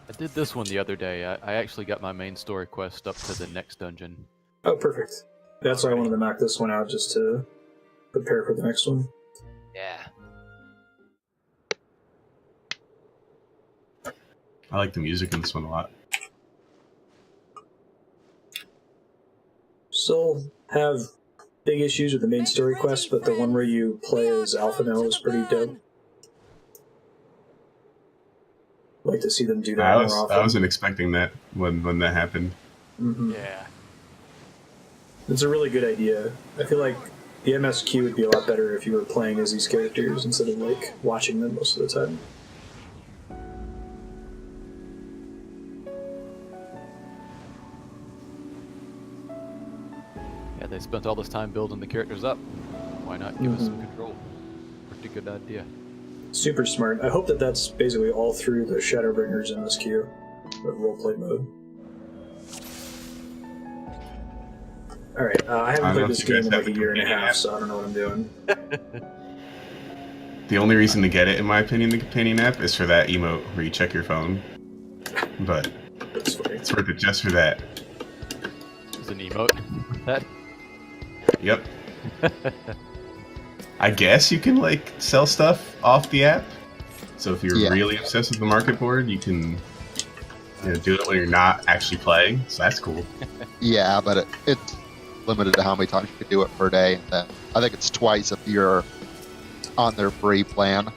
I did this one the other day. I actually got my main story quest up to the next dungeon. Oh, perfect. That's why I wanted to knock this one out, just to prepare for the next one. Yeah. I like the music in this one a lot. Still have big issues with the main story quest, but the one where you play as Alpha now is pretty dope. I'd like to see them do that more often. I wasn't expecting that when that happened. Mm-hmm. Yeah. It's a really good idea. I feel like the MSQ would be a lot better if you were playing as these characters instead of like watching them most of the time. Yeah, they spent all this time building the characters up. Why not give us some control? Pretty good idea. Super smart. I hope that that's basically all through the Shadowbringers MSQ, the roleplay mode. Alright, I haven't played this game in like a year and a half, so I don't know what I'm doing. The only reason to get it, in my opinion, the companion app, is for that emote where you check your phone. But That's funny. it's worth it just for that. There's an emote. That. Yep. I guess you can like sell stuff off the app. So if you're really obsessed with the market board, you can do it when you're not actually playing. So that's cool. Yeah, but it's limited to how many times you can do it per day. And then I think it's twice if you're on their free plan.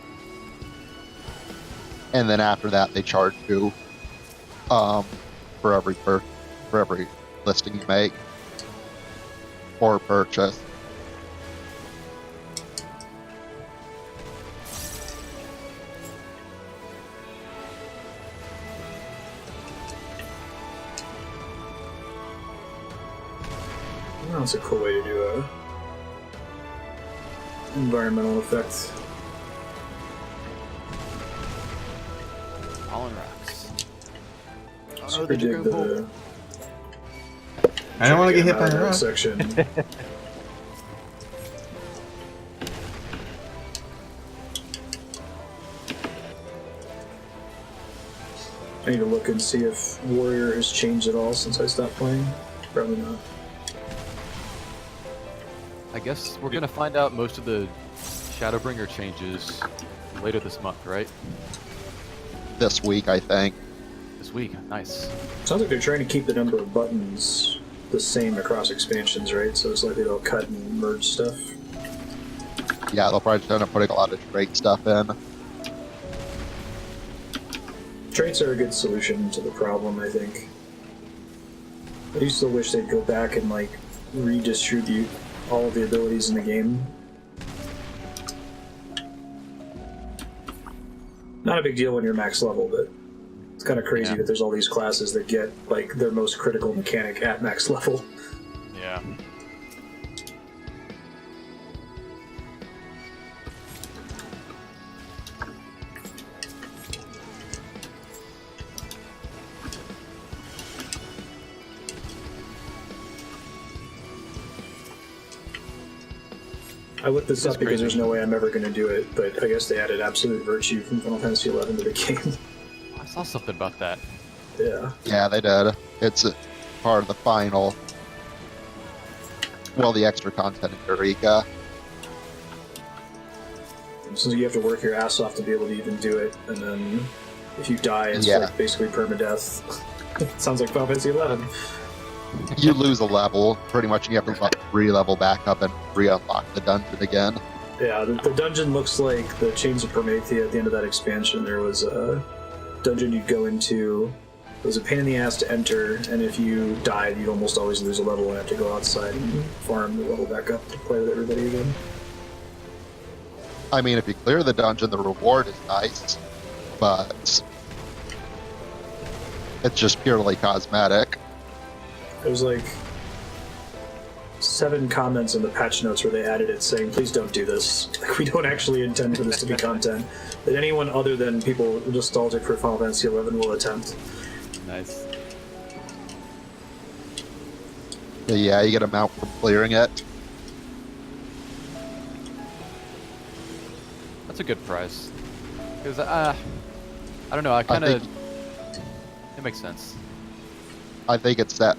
And then after that, they charge you for every listing you make or purchase. That's a cool way to do a environmental effect. Fallen rocks. Oh, Super dig the I don't want to get hit by a rock. section. I need to look and see if Warrior has changed at all since I stopped playing. Probably not. I guess we're gonna find out most of the Shadowbringer changes later this month, right? This week, I think. This week. Nice. Sounds like they're trying to keep the number of buttons the same across expansions, right? So it's likely they'll cut and merge stuff. Yeah, they'll probably end up putting a lot of trade stuff in. Traits are a good solution to the problem, I think. I used to wish they'd go back and like redistribute all of the abilities in the game. Not a big deal when you're max level, but it's kind of crazy that there's all these classes that get like their most critical mechanic at max level. Yeah. I looked this up because there's no way I'm ever going to do it, but I guess they added Absolute Virtue from Final Fantasy XI to the game. I saw something about that. Yeah. Yeah, they did. It's a part of the final. Well, the extra content in Eureka. So you have to work your ass off to be able to even do it, and then if you die, it's like basically permadeath. Sounds like Final Fantasy XI. You lose a level, pretty much, and you have to re-level back up and re-unlock the dungeon again. Yeah, the dungeon looks like the Chains of Promethea at the end of that expansion. There was a dungeon you'd go into. It was a pain in the ass to enter, and if you died, you'd almost always lose a level and have to go outside and farm the level back up to play with everybody again. I mean, if you clear the dungeon, the reward is nice, but it's just purely cosmetic. There was like 7 comments in the patch notes where they added it saying, please don't do this. Like, we don't actually intend for this to be content that anyone other than people nostalgic for Final Fantasy XI will attempt. Nice. But yeah, you get a mount for clearing it. That's a good price. Because, I don't know, I kind of... It makes sense. I think it's that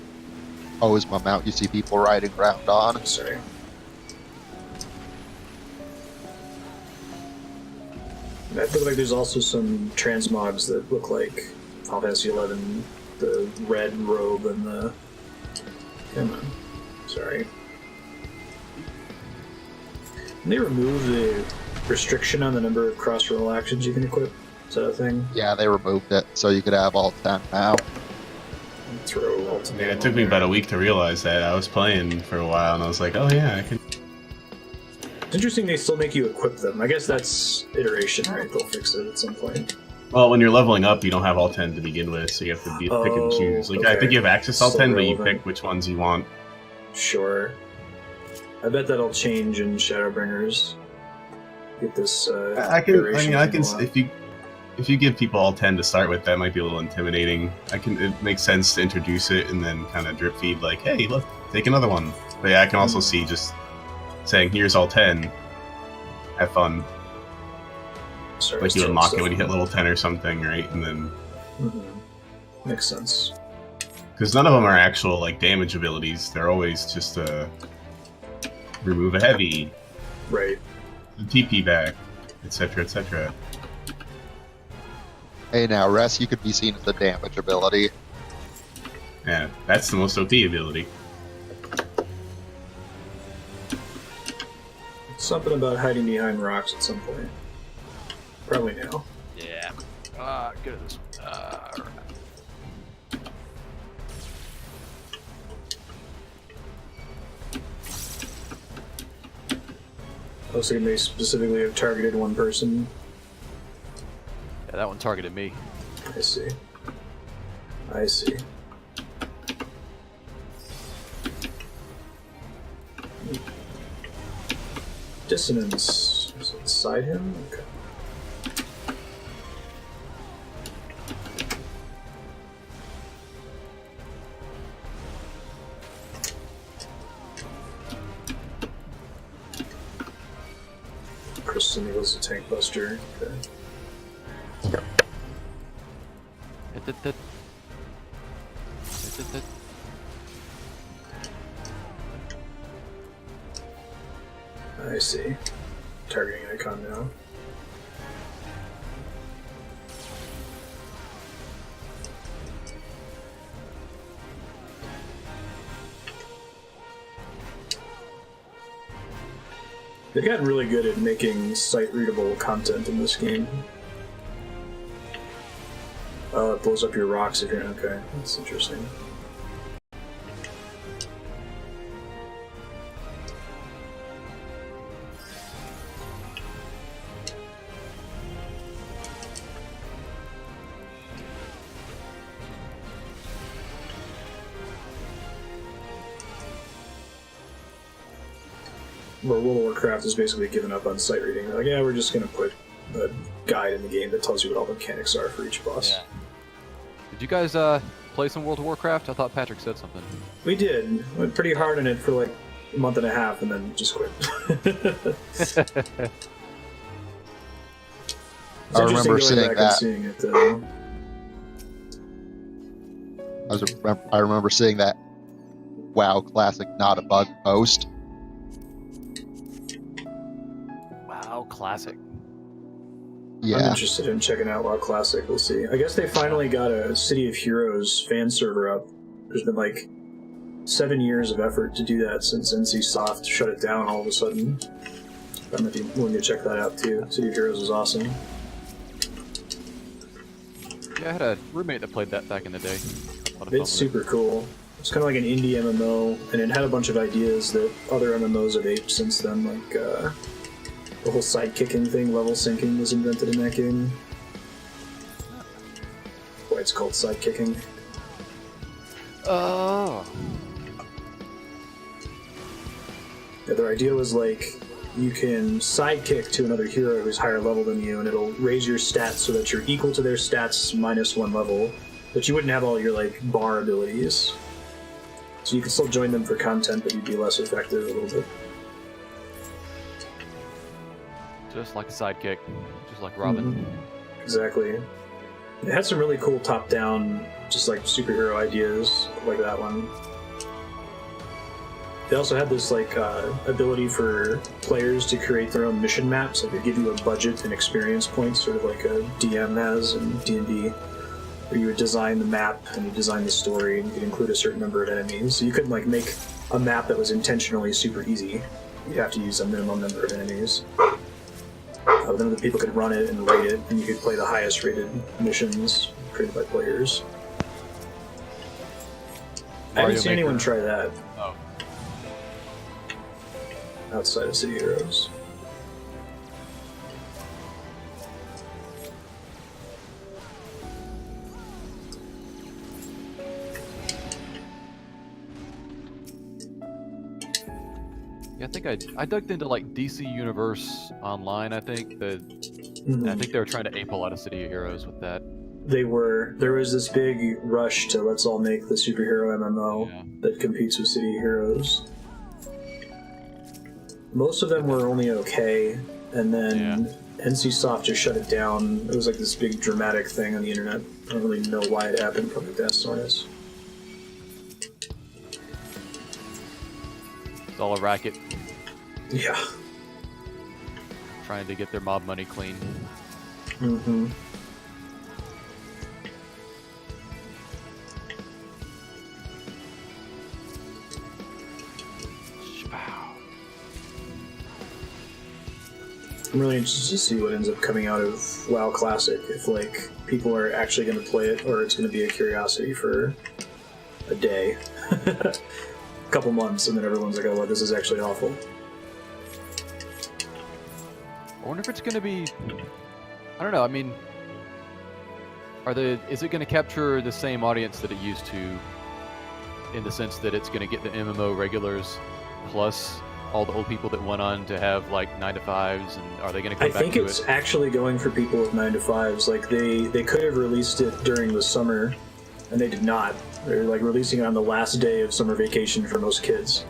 Ozma mount you see people riding around on. Sorry. I feel like there's also some transmogs that look like Final Fantasy 11, the red robe and the... Come on. Sorry. Can they remove the restriction on the number of cross-roll actions you can equip? Is that a thing? Yeah, they removed it, so you could have all 10 now. Throw ultimate. Yeah, it took me about a week to realize that. I was playing for a while and I was like, oh yeah, I can. It's interesting they still make you equip them. I guess that's iteration, right? They'll fix it at some point. Well, when you're leveling up, you don't have all 10 to begin with, so you have to pick and choose. Like, I think you have access to all 10, but you pick which ones you want. Sure. I bet that'll change in Shadowbringers. Get this. I can. If you give people all 10 to start with, that might be a little intimidating. It makes sense to introduce it and then kind of drip feed, like, hey, look, take another one. But yeah, I can also see just saying, here's all 10. Have fun. Sorry, like you unlock it when you hit level 10 or something, right? And then... Makes sense. Because none of them are actual, like, damage abilities. They're always just, remove a heavy. Right. The TP back, etc., etc. Hey now, Rest, you could be seen as a damage ability. Yeah, that's the most OP ability. Something about hiding behind rocks at some point. Probably now. Yeah. Good at this one. Alright. Looks like they specifically have targeted one person. Yeah, that one targeted me. I see. I see. Dissonance. Is it inside him? Okay. Kristen Eagle's a tank buster. Okay. I see. Targeting icon now. They've gotten really good at making sight-readable content in this game. It blows up your rocks if you're okay. That's interesting. Where World of Warcraft is basically given up on sight reading. They're like, yeah, we're just going to put a guide in the game that tells you what all the mechanics are for each boss. Yeah. Did you guys play some World of Warcraft? I thought Patrick said something. We did. Went pretty hard on it for like a month and a half and then just quit. I remember seeing that. Seeing it, I remember seeing that WoW Classic Not a Bug post. WoW Classic. Yeah. I'm interested in checking out WoW Classic. We'll see. I guess they finally got a City of Heroes fan server up. There's been like 7 years of effort to do that since NCSoft shut it down all of a sudden. I might be willing to check that out too. City of Heroes is awesome. Yeah, I had a roommate that played that back in the day. It's super cool. It's kind of like an indie MMO, and it had a bunch of ideas that other MMOs have aped since then, like the whole side-kicking thing, level syncing was invented in that game. Why it's called side-kicking. Oh. Yeah, their idea was like, you can sidekick to another hero who's higher level than you, and it'll raise your stats so that you're equal to their stats minus 1 level, but you wouldn't have all your like bar abilities. So you can still join them for content, but you'd be less effective a little bit. Just like a sidekick, just like Robin. Exactly. It had some really cool top-down, just like superhero ideas, like that one. They also had this like ability for players to create their own mission maps. Like they give you a budget and experience points, sort of like a DM has in D&D, where you would design the map and you design the story, and you could include a certain number of enemies. So you couldn't like make a map that was intentionally super easy. You'd have to use a minimum number of enemies. Then other people could run it and rate it, and you could play the highest rated missions created by players. I haven't seen anyone try that. Oh. Outside of City Heroes. Yeah, I think I dug into like DC Universe Online. I think that I think they were trying to ape a lot of City of Heroes with that. They were. There was this big rush to let's all make the superhero MMO that competes with City of Heroes. Most of them were only okay, and then NCSoft just shut it down. It was like this big dramatic thing on the internet. I don't really know why it happened, probably that's soreness. It's all a racket, Yeah. trying to get their mob money clean. Mm-hmm. I'm really interested to see what ends up coming out of WoW Classic, if like people are actually going to play it, or it's going to be a curiosity for a day, a couple months, and then everyone's like, "Oh, well, this is actually awful." I wonder if it's going to be. I don't know. I mean, is it going to capture the same audience that it used to, in the sense that it's going to get the MMO regulars plus all the old people that went on to have like 9-to-5s, and are they going to come back to it? I think it's actually going for people with 9-to-5s. Like they could have released it during the summer, and they did not. They're like releasing it on the last day of summer vacation for most kids.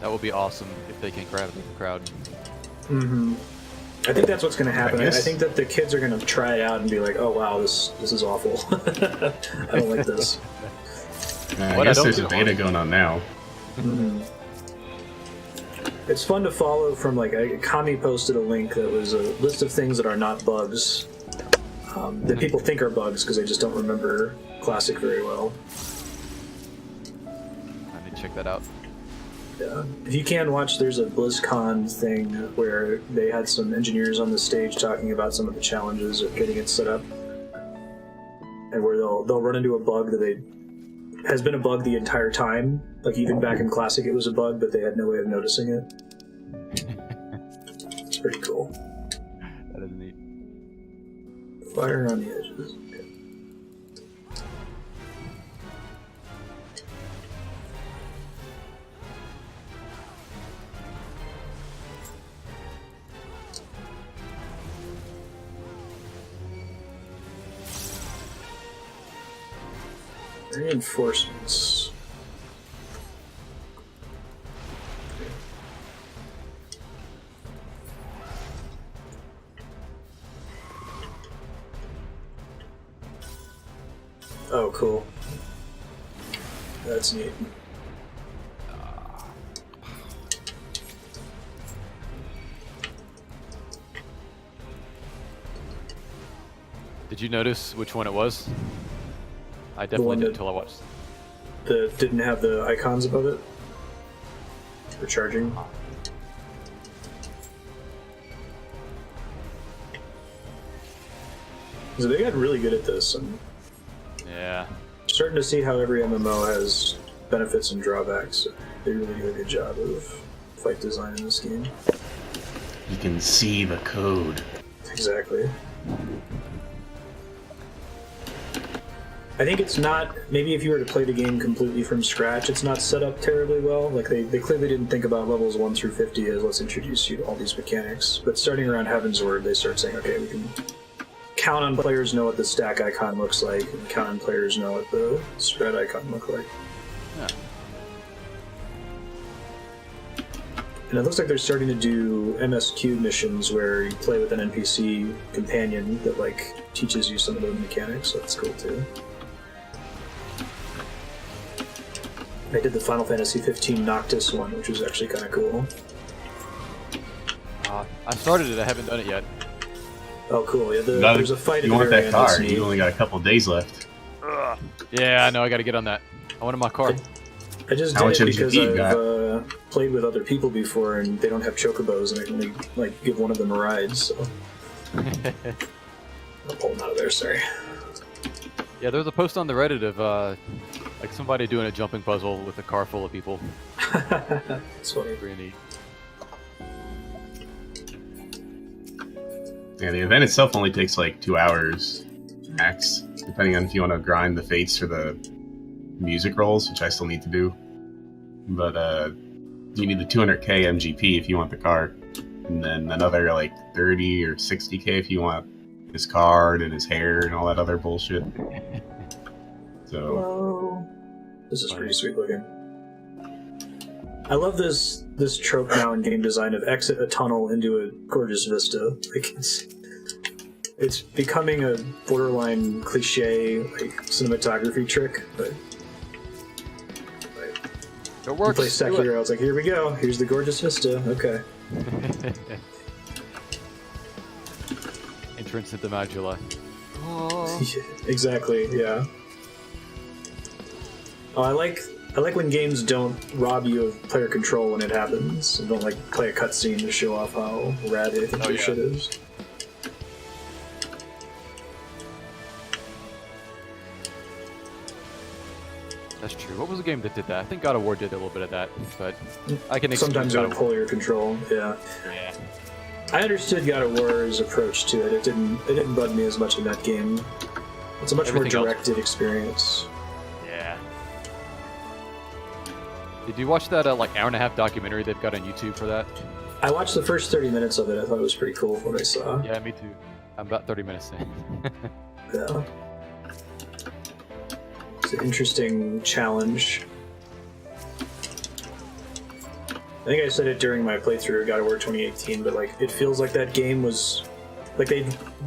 That would be awesome if they can grab the crowd. Mm-hmm. I think that's what's going to happen. I guess. think that the kids are going to try it out and be like, "Oh wow, this is awful. I don't like this." I guess there's a beta going on now. Mm-hmm. It's fun to follow from like Kami posted a link that was a list of things that are not bugs that people think are bugs because they just don't remember Classic very well. I need to check that out. Yeah. If you can watch, there's a BlizzCon thing where they had some engineers on the stage talking about some of the challenges of getting it set up, and where they'll run into a bug that has been a bug the entire time. Like even back in Classic, it was a bug, but they had no way of noticing it. It's pretty cool. That is neat. Fire on the edges. Okay. Reinforcements. Oh, cool. That's neat. Did you notice which one it was? I definitely did until I watched. That didn't have the icons above it for charging. So they got really good at this. I'm Yeah. starting to see how every MMO has benefits and drawbacks. They really do a good job of fight design in this game. You can see the code. Exactly. I think it's not, maybe if you were to play the game completely from scratch, it's not set up terribly well. Like, they clearly didn't think about levels 1 through 50 as let's introduce you to all these mechanics. But starting around Heaven's Word, they start saying, okay, we can count on players know what the stack icon looks like, and count on players know what the spread icon look like. Yeah. And it looks like they're starting to do MSQ missions where you play with an NPC companion that like teaches you some of the mechanics, so that's cool too. I did the Final Fantasy 15 Noctis one, which was actually kind of cool. I started it, I haven't done it yet. Oh, cool. Yeah, there's a fight You at the want very that end. car? That's neat. You only got a couple days left. Yeah, I know, I gotta get on that. I wanted my car. I just How did much it because MGP you I've played with other people before, and they don't have chocobos, and I can only like give one of them a ride. So I'll pull them out of there. Sorry. Yeah, there was a post on the Reddit of like somebody doing a jumping puzzle with a car full of people. That's funny. Pretty neat. Yeah, the event itself only takes like 2 hours max, depending on if you want to grind the fates for the music rolls, which I still need to do. But you need the 200k MGP if you want the car, and then another like 30 or 60k if you want his card and his hair and all that other bullshit. So Hello. This is pretty sweet looking. I love this trope now in game design of exit a tunnel into a gorgeous vista. Like it's becoming a borderline cliche like cinematography trick, but It you works. play do Sekiro, I was like, here we go, here's the gorgeous vista. Okay. it. Entrance into Magula. Exactly, yeah. Oh, I like when games don't rob you of player control when it happens, and don't like play a cutscene to show off how rad they think Oh, your yeah. shit is. That's true. What was the game that did that? I think God of War did a little bit of that, but I can excuse Sometimes it God would of War. pull your control, yeah. Yeah. I understood God of War's approach to it. It didn't bug me as much in that game. It's a much Everything more else- directed experience. Yeah. Did you watch that like hour and a half documentary they've got on YouTube for that? I watched the first 30 minutes of it. I thought it was pretty cool what I saw. Yeah, me too. I'm about 30 minutes in. Yeah. It's an interesting challenge. I think I said it during my playthrough of God of War 2018, but like it feels like that game was like they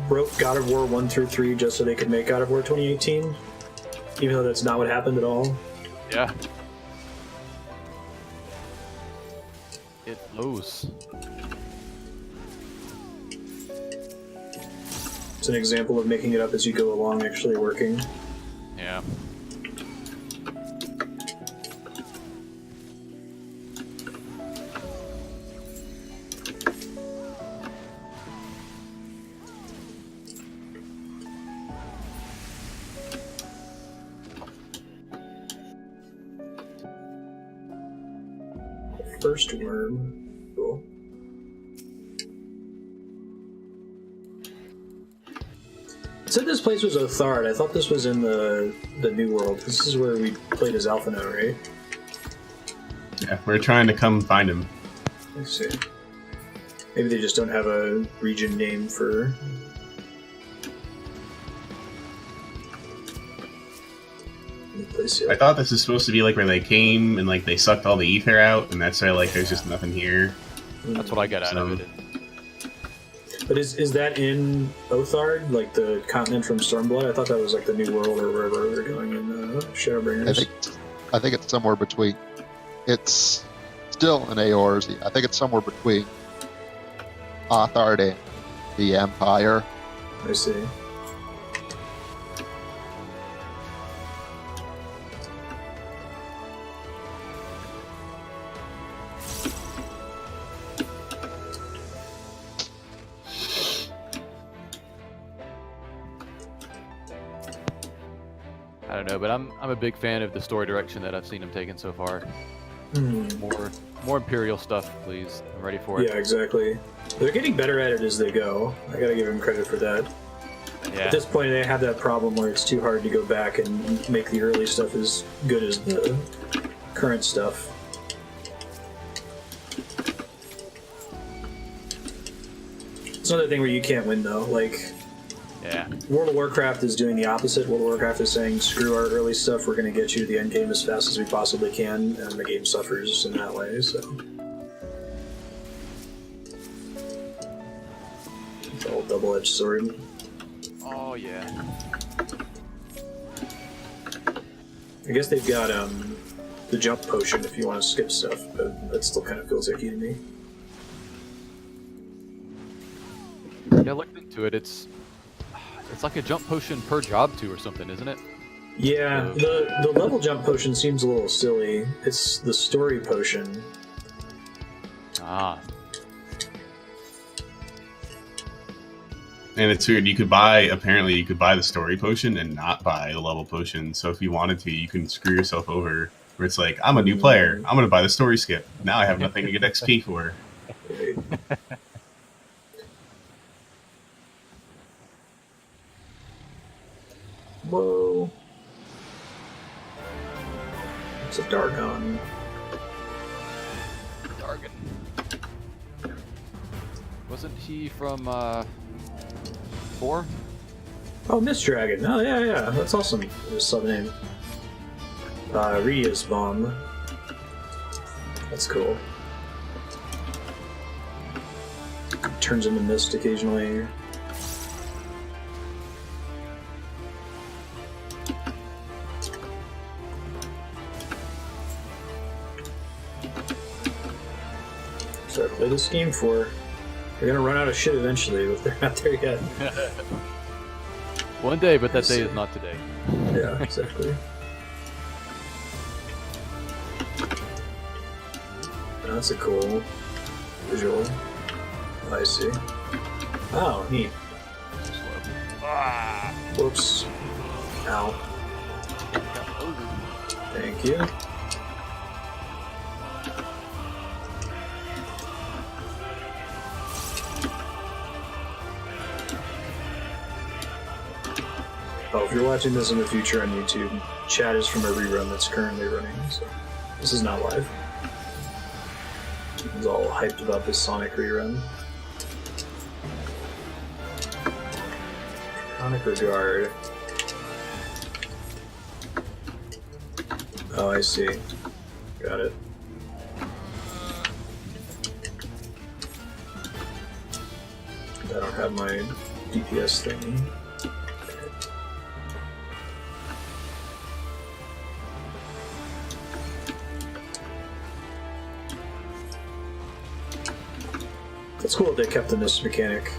wrote God of War 1 through 3 just so they could make God of War 2018, even though that's not what happened at all. Yeah. It flows. It's an example of making it up as you go along actually working. Yeah. First worm. Cool. It said this place was Othard. I thought this was in the New World. This is where we played as Alpha now, right? yeah, we're trying to come find him. Let's see. Maybe they just don't have a region name for. Place I it. thought this was supposed to be like where they came and like they sucked all the ether out, and that's why like there's just nothing here. That's what I got out of it. But is that in Othard, like the continent from Stormblood? I thought that was like the New World or wherever they're going in Shadowbringers. I think it's somewhere between. It's still in Eorzea. I think it's somewhere between Othard and the Empire. I see. I don't know, but I'm a big fan of the story direction that I've seen them taking so far. Hmm. More Imperial stuff, please. I'm ready for it. Yeah, exactly. They're getting better at it as they go. I gotta give them credit for that. Yeah. At this point, they have that problem where it's too hard to go back and make the early stuff as good as the current stuff. It's another thing where you can't win, though. Like, Yeah. World of Warcraft is doing the opposite. World of Warcraft is saying, screw our early stuff, we're going to get you to the end game as fast as we possibly can, and the game suffers in that way, so. double-edged sword. Oh yeah. I guess they've got the jump potion if you want to skip stuff, but that still kind of feels icky to me. Yeah, I looked into it. It's like a jump potion per job 2 or something, isn't it? Yeah, the level jump potion seems a little silly. It's the story potion. Ah. And it's weird. You could buy the story potion and not buy the level potion. So if you wanted to, you can screw yourself over. Where it's like, I'm a new player. I'm going to buy the story skip. Now I have nothing to get XP for. Right. Whoa. It's a Dargon. Dargon. Wasn't he from 4? Oh, Mist Dragon. Oh, yeah. That's awesome. I just saw the name. Ria's Bomb. That's cool. Turns into mist occasionally. So I play this game for. They're gonna run out of shit eventually, but they're not there yet. One day, but that day is not today. Yeah, exactly. That's a cool visual. I see. Oh, neat. Whoops. Ow. Thank you. Oh, if you're watching this in the future on YouTube, chat is from a rerun that's currently running, so this is not live. He's all hyped about this Sonic rerun. Sonic Regard. Oh, I see. Got it. I don't have my DPS thingy. It's cool that they kept the mist mechanic.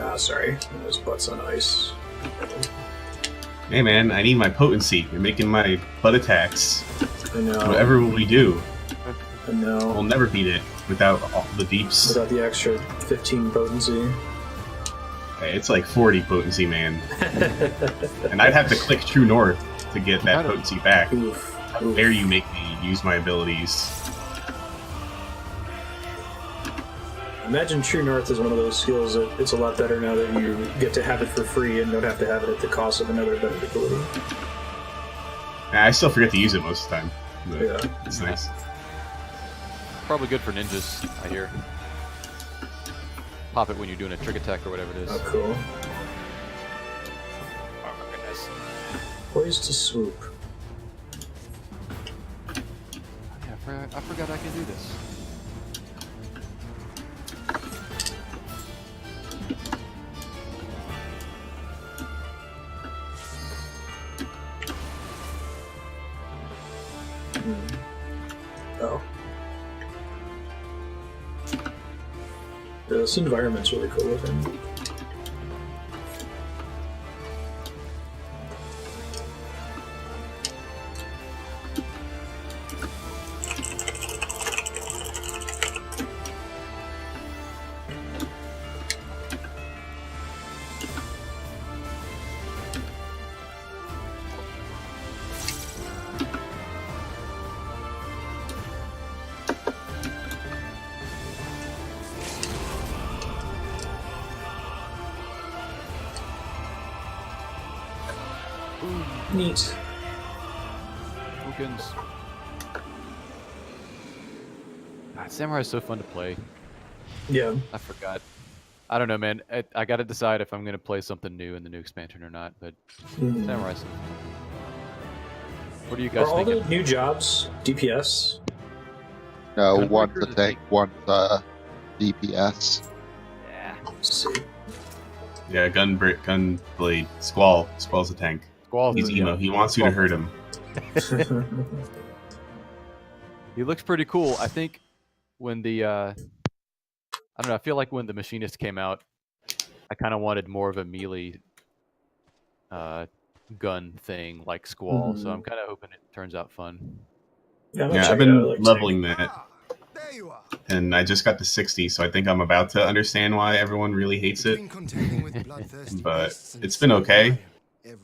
Ah, sorry. Those butts on ice. Hey man, I need my potency. You're making my butt attacks. I know. Whatever will we do? I know. We'll never beat it without all the deeps. Without the extra 15 potency. Hey, it's like 40 potency, man. And I'd have to click True North to get that potency back. Oof. How dare you make me use my abilities? Imagine True North is one of those skills that it's a lot better now that you get to have it for free and don't have to have it at the cost of another better ability. I still forget to use it most of the time. But Yeah. it's nice. Probably good for ninjas, I hear. Pop it when you're doing a trick attack or whatever it is. Oh, cool. Oh my goodness. Poised to swoop. Yeah, I forgot I can do this. Oh. Yeah, this environment's really cool with him. Neat. Bookends. God, Samurai is so fun to play. Yeah. I forgot. I don't know, man. I gotta decide if I'm gonna play something new in the new expansion or not, but Samurai's so fun. What do you Are guys all think? the new jobs DPS? No, Gunbreaker one's a is a tank, one's DPS. Yeah. Let's see. Yeah, Gunblade. Squall's a tank. Squall. He's emo. He wants you to hurt him. He looks pretty cool. I think when the I don't know. I feel like when the Machinist came out, I kind of wanted more of a melee gun thing like Squall. So I'm kind of hoping it turns out fun. Yeah, I'm gonna Yeah, check I've it out. I been like leveling tank. that, and I just got to 60, so I think I'm about to understand why everyone really hates it. But it's been okay.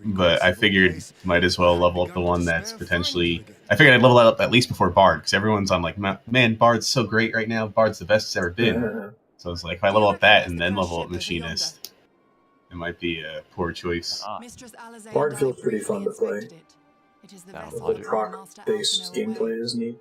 But I figured might as well level up the one that's potentially. I figured I'd level that up at least before Bard, because everyone's on like, man, Bard's so great right now. Bard's the best it's ever been. So it's like, if I level up that and then level up Machinist, it might be a poor choice. Bard feels pretty fun to play. Sounds The logical. proc-based gameplay is neat.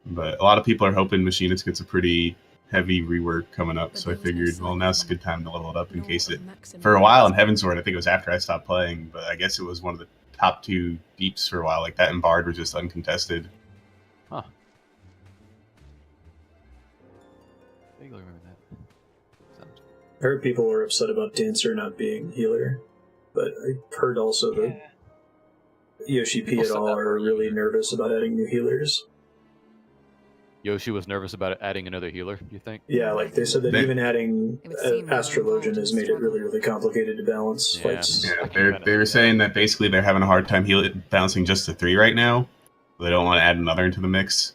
But a lot of people are hoping Machinist gets a pretty heavy rework coming up, so I figured, well, now's a good time to level it up in case it. For a while in Heavensward, I think it was after I stopped playing, but I guess it was one of the top 2 deeps for a while. Like that and Bard were just uncontested. Huh. I vaguely remember that. Sounds... I heard people were upset about Dancer not being healer, but I heard also that Yoshi P et al. Are really nervous about adding new healers. Yoshi was nervous about adding another healer, you think? Yeah, like they said that even adding Astrologian has made it really, really complicated to balance fights. Yeah, they were saying that basically they're having a hard time balancing just the 3 right now. They don't want to add another into the mix.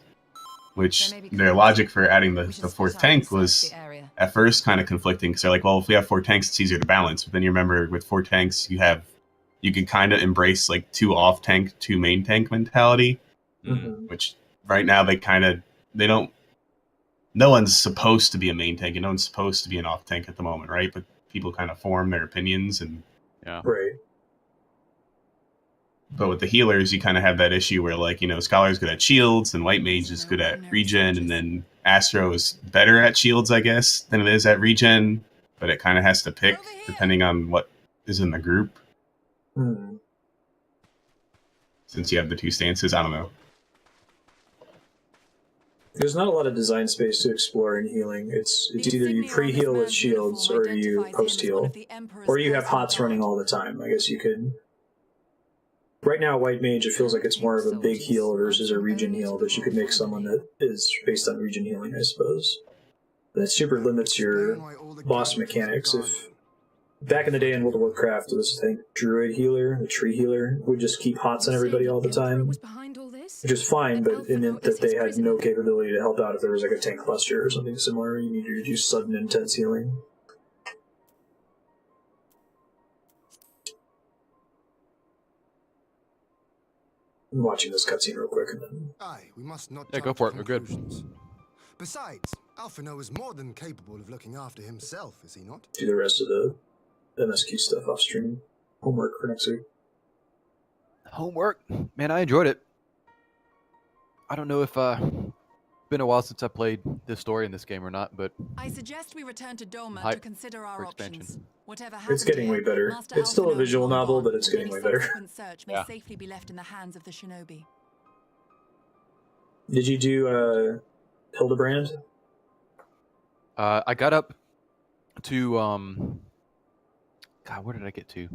Which their logic for adding the 4th tank was at first kind of conflicting, because they're like, well, if we have 4 tanks, it's easier to balance. But then you remember with 4 tanks, you can kind of embrace like 2 off tank, 2 main tank mentality, which right now they don't. No one's supposed to be a main tank, and no one's supposed to be an off tank at the moment, right? But people kind of form their opinions, and right. But with the healers, you kind of have that issue where, like, Scholar's good at shields, and White Mage is good at regen, and then Astro is better at shields, I guess, than it is at regen. But it kind of has to pick depending on what is in the group. Since you have the 2 stances, I don't know. There's not a lot of design space to explore in healing. It's either you pre-heal with shields, or you post-heal, or you have HOTS running all the time. I guess you could... Right now, White Mage, it feels like it's more of a big heal versus a regen heal, but you could make someone that is based on regen healing, I suppose. That super limits your boss mechanics. If back in the day in World of Warcraft, it was, I think, Druid healer, the tree healer, would just keep HOTS on everybody all the time. Which is fine, but it meant that they had no capability to help out if there was like a tank cluster or something similar. You needed to do sudden intense healing. I'm watching this cutscene real quick and then... we must not go for it. We're good. Besides, Alphino is more than capable of looking after himself, is he not? Do the rest of the MSQ stuff off stream. Homework for next week. Homework? Man, I enjoyed it. I don't know if been a while since I played this story in this game or not, but I suggest we return to Doma to consider our options. Whatever it's getting way better. It's still a visual novel, but it's getting way better. Search may safely be left in the hands of the shinobi. Did you do Hildebrand? I got up to God, where did I get to?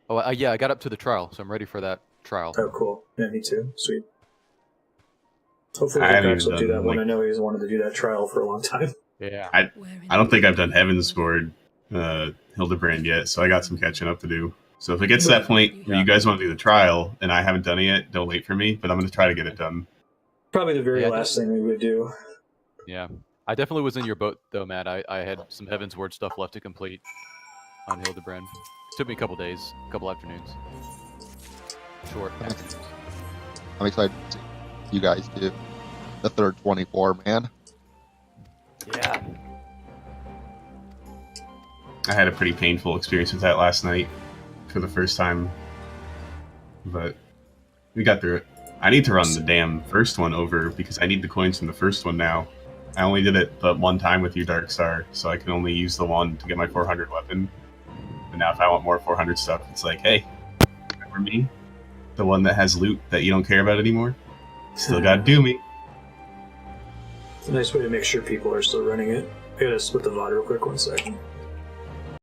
Oh, yeah, I got up to the trial, so I'm ready for that trial. Oh, cool. Yeah, me too. Sweet. Hopefully Cox will do that one. I know he's wanted to do that trial for a long time. Yeah. I don't think I've done Heavensward Hildebrand yet, so I got some catching up to do. So if it gets to that point where you guys want to do the trial and I haven't done it yet, don't wait for me, but I'm going to try to get it done. Probably the very last thing we would do. Yeah. I definitely was in your boat, though, Matt. I had some Heavensward stuff left to complete on Hildebrand. It took me a couple days, a couple afternoons. Short afternoons. I'm excited to see you guys do the third 24, man. Yeah. I had a pretty painful experience with that last night for the first time, but we got through it. I need to run the damn first one over because I need the coins from the first one now. I only did it but one time with you, Darkstar, so I can only use the one to get my 400 weapon. But now if I want more 400 stuff, it's like, hey, remember me? the one that has loot that you don't care about anymore. Still got Doomy. It's a nice way to make sure people are still running it. I gotta split the VOD real quick, 1 second.